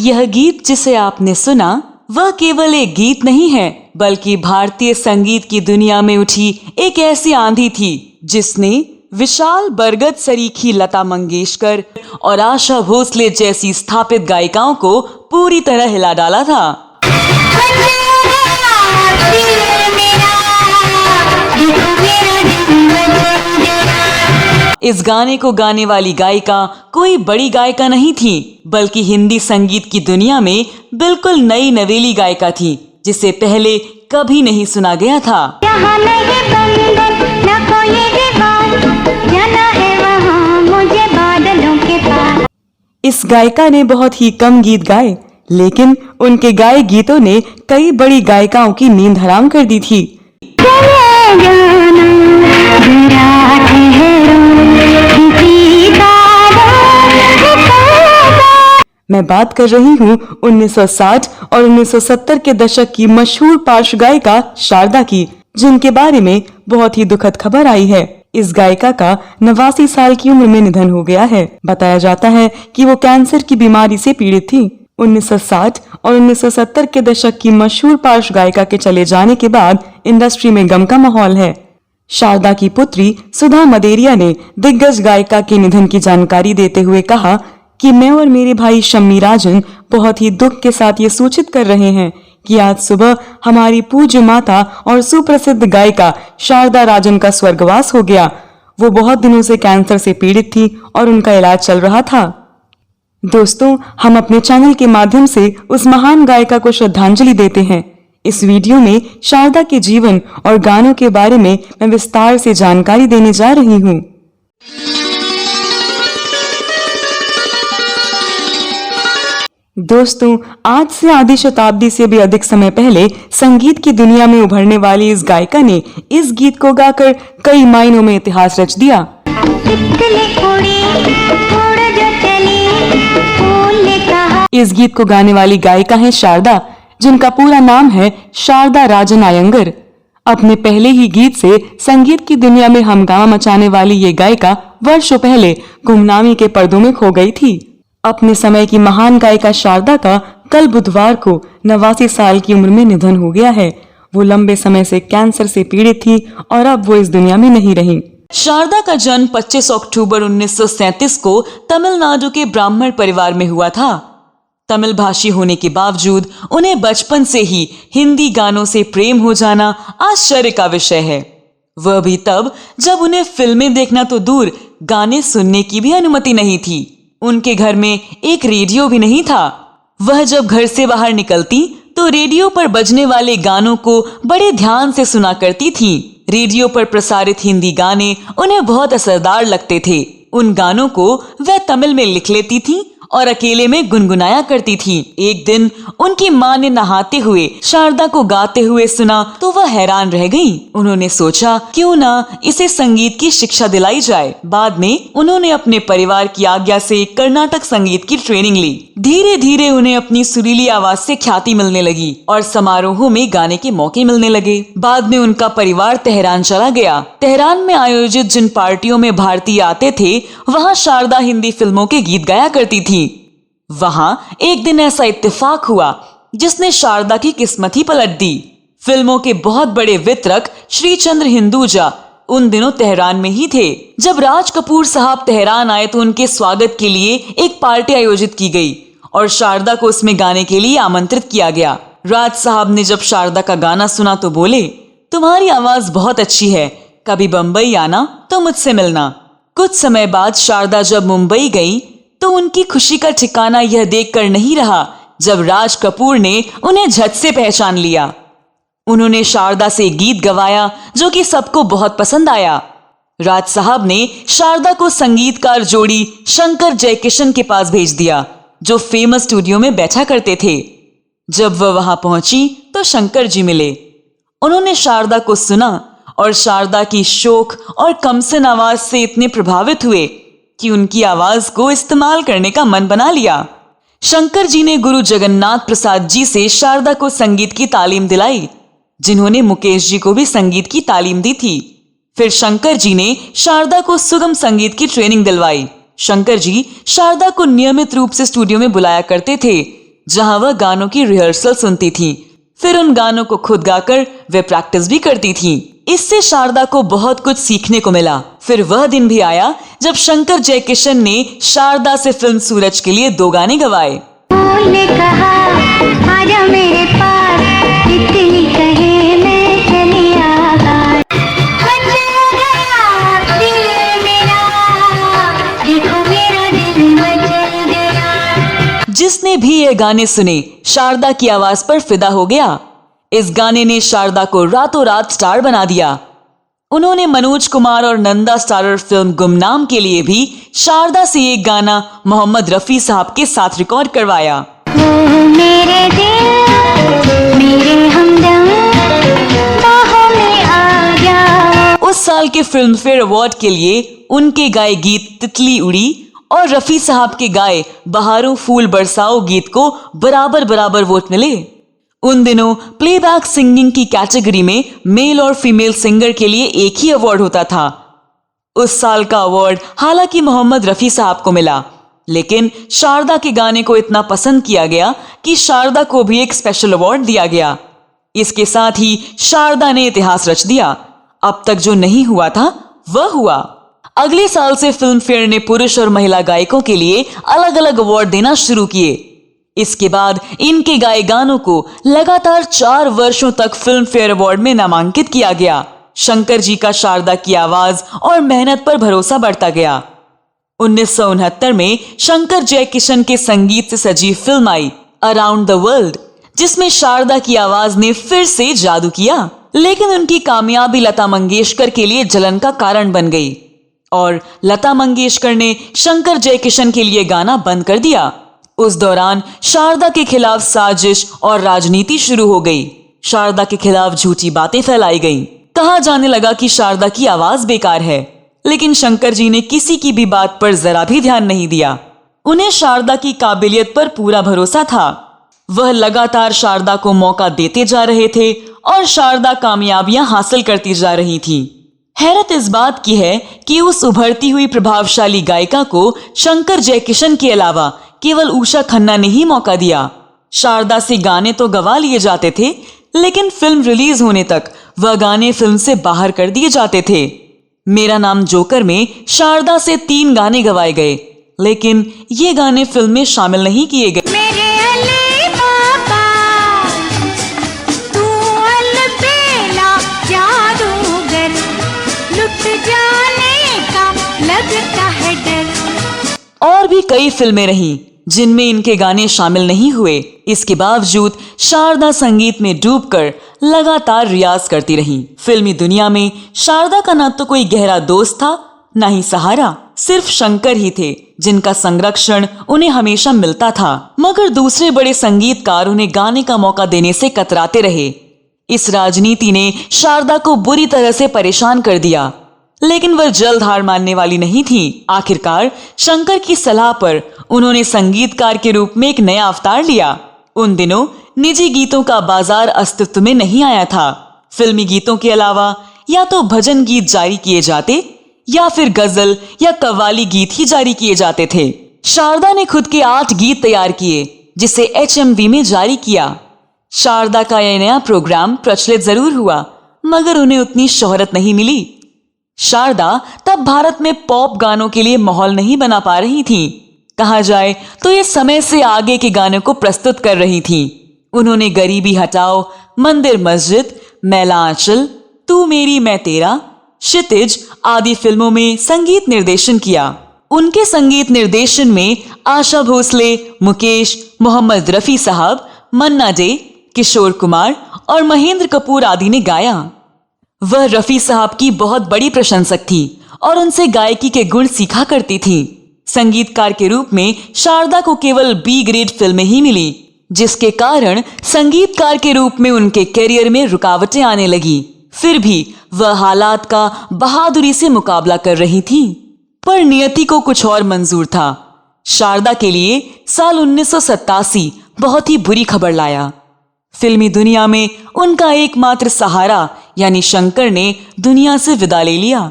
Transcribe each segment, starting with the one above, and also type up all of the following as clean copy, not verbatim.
यह गीत जिसे आपने सुना वह केवल एक गीत नहीं है, बल्कि भारतीय संगीत की दुनिया में उठी एक ऐसी आंधी थी जिसने विशाल बरगद सरीखी, लता मंगेशकर और आशा भोसले जैसी स्थापित गायिकाओं को पूरी तरह हिला डाला था। इस गाने को गाने वाली गायिका कोई बड़ी गायिका नहीं थी, बल्कि हिंदी संगीत की दुनिया में बिल्कुल नई नवेली गायिका थी, जिसे पहले कभी नहीं सुना गया था। यहाँ नहीं बंधन, न कोई दीवार, जाना है वहाँ मुझे बादलों के पार। इस गायिका ने बहुत ही कम गीत गाए, लेकिन उनके गाए गीतों ने कई बड़ी गायिकाओं की नींद हराम कर दी थी। मैं बात कर रही हूँ 1960 और 1970 के दशक की मशहूर पार्श्व गायिका शारदा की, जिनके बारे में बहुत ही दुखद खबर आई है। इस गायिका का 89 साल की उम्र में निधन हो गया है। बताया जाता है कि वो कैंसर की बीमारी से पीड़ित थी। 1960 और 1970 के दशक की मशहूर पार्श्व गायिका के चले जाने के बाद इंडस्ट्री में गम का माहौल है। शारदा की पुत्री सुधा मदेरिया ने दिग्गज गायिका के निधन की जानकारी देते हुए कहा कि मैं और मेरे भाई शम्मी राजन बहुत ही दुख के साथ ये सूचित कर रहे हैं कि आज सुबह हमारी पूज्य माता और सुप्रसिद्ध गायिका शारदा राजन का स्वर्गवास हो गया। वो बहुत दिनों से कैंसर से पीड़ित थी और उनका इलाज चल रहा था। दोस्तों, हम अपने चैनल के माध्यम से उस महान गायिका को श्रद्धांजलि देते हैं। इस वीडियो में शारदा के जीवन और गानों के बारे में मैं विस्तार से जानकारी देने जा रही हूँ। दोस्तों, आज से आधी शताब्दी से भी अधिक समय पहले संगीत की दुनिया में उभरने वाली इस गायिका ने इस गीत को गाकर कई मायनों में इतिहास रच दिया। इस गीत को गाने वाली गायिका है शारदा, जिनका पूरा नाम है शारदा राजन आयंगर। अपने पहले ही गीत से संगीत की दुनिया में हंगामा मचाने वाली ये गायिका वर्षों पहले गुमनामी के पर्दों में खो गई थी। अपने समय की महान गायिका शारदा का कल बुधवार को 89 साल की उम्र में निधन हो गया है। वो लंबे समय से कैंसर से पीड़ित थी और अब वो इस दुनिया में नहीं रही। शारदा का जन्म 25 अक्टूबर 1937 को तमिलनाडु के ब्राह्मण परिवार में हुआ था। तमिल भाषी होने के बावजूद उन्हें बचपन से ही हिंदी गानों से प्रेम हो जाना आश्चर्य का विषय है। वह भी तब जब उन्हें फिल्में देखना तो दूर, गाने सुनने की भी अनुमति नहीं थी। उनके घर में एक रेडियो भी नहीं था। वह जब घर से बाहर निकलती तो रेडियो पर बजने वाले गानों को बड़े ध्यान से सुना करती थी। रेडियो पर प्रसारित हिंदी गाने उन्हें बहुत असरदार लगते थे। उन गानों को वह तमिल में लिख लेती थी और अकेले में गुनगुनाया करती थी। एक दिन उनकी माँ ने नहाते हुए शारदा को गाते हुए सुना तो वह हैरान रह गई। उन्होंने सोचा क्यों ना इसे संगीत की शिक्षा दिलाई जाए। बाद में उन्होंने अपने परिवार की आज्ञा से कर्नाटक संगीत की ट्रेनिंग ली। धीरे धीरे उन्हें अपनी सुरीली आवाज से ख्याति मिलने लगी और समारोहों में गाने के मौके मिलने लगे। बाद में उनका परिवार तेहरान चला गया। तेहरान में आयोजित जिन पार्टियों में भारतीय आते थे, वहाँ शारदा हिंदी फिल्मों के गीत गाया करती थी। वहां एक दिन ऐसा इत्तेफाक हुआ जिसने शारदा की किस्मत ही पलट दी। फिल्मों के बहुत बड़े वितरक श्रीचंद्र हिंदुजा उन दिनों तेहरान में ही थे। जब राज कपूर साहब तेहरान आए तो उनके स्वागत के लिए एक पार्टी आयोजित की गई और शारदा को उसमें गाने के लिए आमंत्रित किया गया। राज साहब ने जब शारदा का गाना सुना तो बोले, तुम्हारी आवाज बहुत अच्छी है, कभी बम्बई आना तो मुझसे मिलना। कुछ समय बाद शारदा जब मुंबई गई तो उनकी खुशी का ठिकाना यह देखकर नहीं रहा जब राज कपूर ने उन्हें झट से पहचान लिया। उन्होंने शारदा से गीत गवाया जो कि सबको बहुत पसंद आया। राज साहब ने शारदा को संगीतकार जोड़ी शंकर जयकिशन के पास भेज दिया, जो फेमस स्टूडियो में बैठा करते थे। जब वह वहां पहुंची तो शंकर जी मिले। उन्होंने शारदा को सुना और शारदा की शोक और कमसन आवाज से इतने प्रभावित हुए कि उनकी आवाज को इस्तेमाल करने का मन बना लिया। शंकर जी ने गुरु जगन्नाथ प्रसाद जी से शारदा को संगीत की तालीम दिलाई, जिन्होंने मुकेश जी को भी संगीत की तालीम दी थी। फिर शंकर जी ने शारदा को सुगम संगीत की ट्रेनिंग दिलवाई। शंकर जी शारदा को नियमित रूप से स्टूडियो में बुलाया करते थे, जहां वह गानों की रिहर्सल सुनती थीं। फिर उन गानों को खुद गाकर वे प्रैक्टिस भी करती थीं। इससे शारदा को बहुत कुछ सीखने को मिला। फिर वह दिन भी आया जब शंकर जयकिशन ने शारदा से फिल्म सूरज के लिए 2 गाने गवाए। फूल ने कहा आजा मेरे पास, तितली कहे मैं चली आवाज़। मचल गया दिल मेरा, देखो मेरा दिल मचल गया। जिसने भी ये गाने सुने शारदा की आवाज पर फिदा हो गया। इस गाने ने शारदा को रातों रात स्टार बना दिया। उन्होंने मनोज कुमार और नंदा स्टारर फिल्म गुमनाम के लिए भी शारदा से एक गाना मोहम्मद रफी साहब के साथ रिकॉर्ड करवाया। ओ मेरे दिल मेरे हमदम, बाहों में आ जा। उस साल के फिल्म फेयर अवार्ड के लिए उनके गाए गीत तितली उड़ी और रफी साहब के गाए बहारों फूल बरसाओ गीत को बराबर बराबर वोट मिले। उन दिनों प्लेबैक सिंगिंग की कैटेगरी में मेल और फीमेल सिंगर के लिए एक ही अवार्ड होता था। उस साल का अवार्ड हालांकि मोहम्मद रफी साहब को मिला, लेकिन शारदा के गाने को इतना पसंद किया गया कि शारदा को भी एक स्पेशल अवार्ड दिया गया। इसके साथ ही शारदा ने इतिहास रच दिया। अब तक जो नहीं हुआ था वह हुआ। अगले साल से फिल्म फेयर ने पुरुष और महिला गायकों के लिए अलग अलग अवार्ड देना शुरू किए। इसके बाद इनके गाए गानों को लगातार 4 वर्षों तक फिल्म फेयर अवार्ड में नामांकित किया गया। शंकर जी का शारदा की आवाज और मेहनत पर भरोसा बढ़ता गया। 1969 में शंकर जयकिशन के संगीत से सजी film I around the world, जिसमें शारदा की आवाज ने फिर से जादू किया। लेकिन उनकी कामयाबी लता मंगेशकर के लिए जलन का कारण बन गई और लता मंगेशकर ने शंकर जयकिशन के लिए गाना बंद कर दिया। उस दौरान शारदा के खिलाफ साजिश और राजनीति शुरू हो गई। शारदा के खिलाफ झूठी बातें फैलाई गईं। कहा जाने लगा कि शारदा की आवाज बेकार है, लेकिन शंकर जी ने किसी की भी बात पर जरा भी ध्यान नहीं दिया। उन्हें शारदा की काबिलियत पर पूरा भरोसा था। वह लगातार शारदा को मौका देते जा रहे थे और शारदा कामयाबियां हासिल करती जा रही थी। हैरत इस बात की है कि उस उभरती हुई प्रभावशाली गायिका को शंकर जयकिशन के अलावा केवल उषा खन्ना ने ही मौका दिया। शारदा से गाने तो गवा लिए जाते थे, लेकिन फिल्म रिलीज होने तक वह गाने फिल्म से बाहर कर दिए जाते थे। मेरा नाम जोकर में शारदा से 3 गाने गवाए गए, लेकिन ये गाने फिल्म में शामिल नहीं किए गए। मेरे अली बाबा, तू अलबेला जादूगर, लुट जाने का लगता है डर। और भी कई फिल्में रहीं जिनमें इनके गाने शामिल नहीं हुए। इसके बावजूद शारदा संगीत में डूबकर लगातार रियाज करती रहीं। फिल्मी दुनिया में शारदा का ना तो कोई गहरा दोस्त था, ना ही सहारा। सिर्फ शंकर ही थे जिनका संरक्षण उन्हें हमेशा मिलता था। मगर दूसरे बड़े संगीतकार उन्हें गाने का मौका देने से कतराते रहे। इस राजनीति ने शारदा को बुरी तरह से परेशान कर दिया, लेकिन वह जल्द हार मानने वाली नहीं थी। आखिरकार शंकर की सलाह पर उन्होंने संगीतकार के रूप में एक नया अवतार लिया। उन दिनों निजी गीतों का बाजार अस्तित्व में नहीं आया था। फिल्मी गीतों के अलावा या तो भजन गीत जारी किए जाते या फिर गजल या कव्वाली गीत ही जारी किए जाते थे। शारदा ने खुद के 8 गीत तैयार किए, जिसे HMV में जारी किया। शारदा का यह नया प्रोग्राम प्रचलित जरूर हुआ, मगर उन्हें उतनी शोहरत नहीं मिली। शारदा तब भारत में पॉप गानों के लिए माहौल नहीं बना पा रही थीं। कहा जाए तो ये समय से आगे के गानों को प्रस्तुत कर रही थीं। उन्होंने गरीबी हटाओ, मंदिर मस्जिद, मैला आंचल, तू मेरी मैं तेरा, क्षितिज आदि फिल्मों में संगीत निर्देशन किया। उनके संगीत निर्देशन में आशा भोसले, मुकेश, मोहम्मद रफी साहब, मन्ना डे, किशोर कुमार और महेंद्र कपूर आदि ने गाया। वह रफी साहब की बहुत बड़ी प्रशंसक थी और उनसे गायकी के गुण सीखा करती थी। संगीतकार के रूप में शारदा को केवल B ग्रेड फिल्में ही मिली, जिसके कारण संगीतकार के रूप में उनके करियर में रुकावटें आने लगी। फिर भी वह हालात का बहादुरी से मुकाबला कर रही थी। पर नियति को कुछ और मंजूर था। शारदा के लिए साल 1987 बहुत ही बुरी खबर लाया। फिल्मी दुनिया में उनका एकमात्र सहारा यानी शंकर ने दुनिया से विदा ले लिया।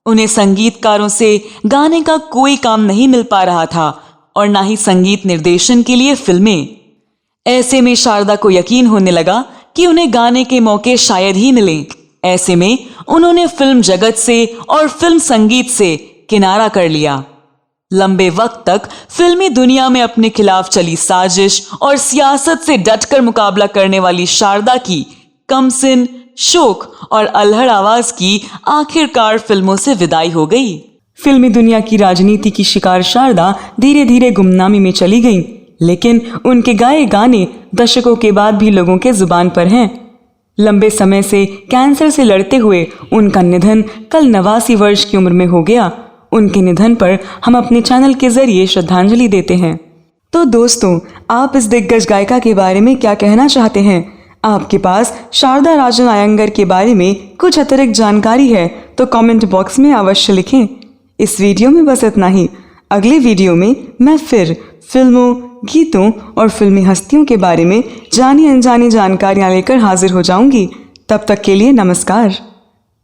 उन्हें संगीतकारों से गाने का कोई काम नहीं मिल पा रहा था और ना ही संगीत निर्देशन के लिए फिल्में। ऐसे में शारदा को यकीन होने लगा कि उन्हें गाने के मौके शायद ही मिलें। ऐसे में उन्होंने फिल्म जगत से और फिल्म संगीत से किनारा कर लिया। लंबे वक्त तक फिल्मी दुनिया में अपने खिलाफ चली साजिश और सियासत से डटकर मुकाबला करने वाली शारदा की कमसिन, शोक और अल्हड़ आवाज की आखिरकार फिल्मों से विदाई हो गई। फिल्मी दुनिया की राजनीति की शिकार शारदा धीरे धीरे गुमनामी में चली गईं, लेकिन उनके गाए गाने दशकों के बाद भी लोगों के जुबान पर हैं। लंबे समय से कैंसर से लड़ते हुए उनका निधन कल 89 वर्ष की उम्र में हो गया। उनके निधन पर हम अपने चैनल के जरिए श्रद्धांजलि देते हैं। तो दोस्तों, आप इस दिग्गज गायिका के बारे में क्या कहना चाहते हैं? आपके पास शारदा राजन आयंगर के बारे में कुछ अतिरिक्त जानकारी है तो कमेंट बॉक्स में अवश्य लिखें। इस वीडियो में बस इतना ही। अगले वीडियो में मैं फिर फिल्मों, गीतों और फिल्मी हस्तियों के बारे में जानी अनजानी जानकारियां लेकर हाजिर हो जाऊंगी। तब तक के लिए नमस्कार।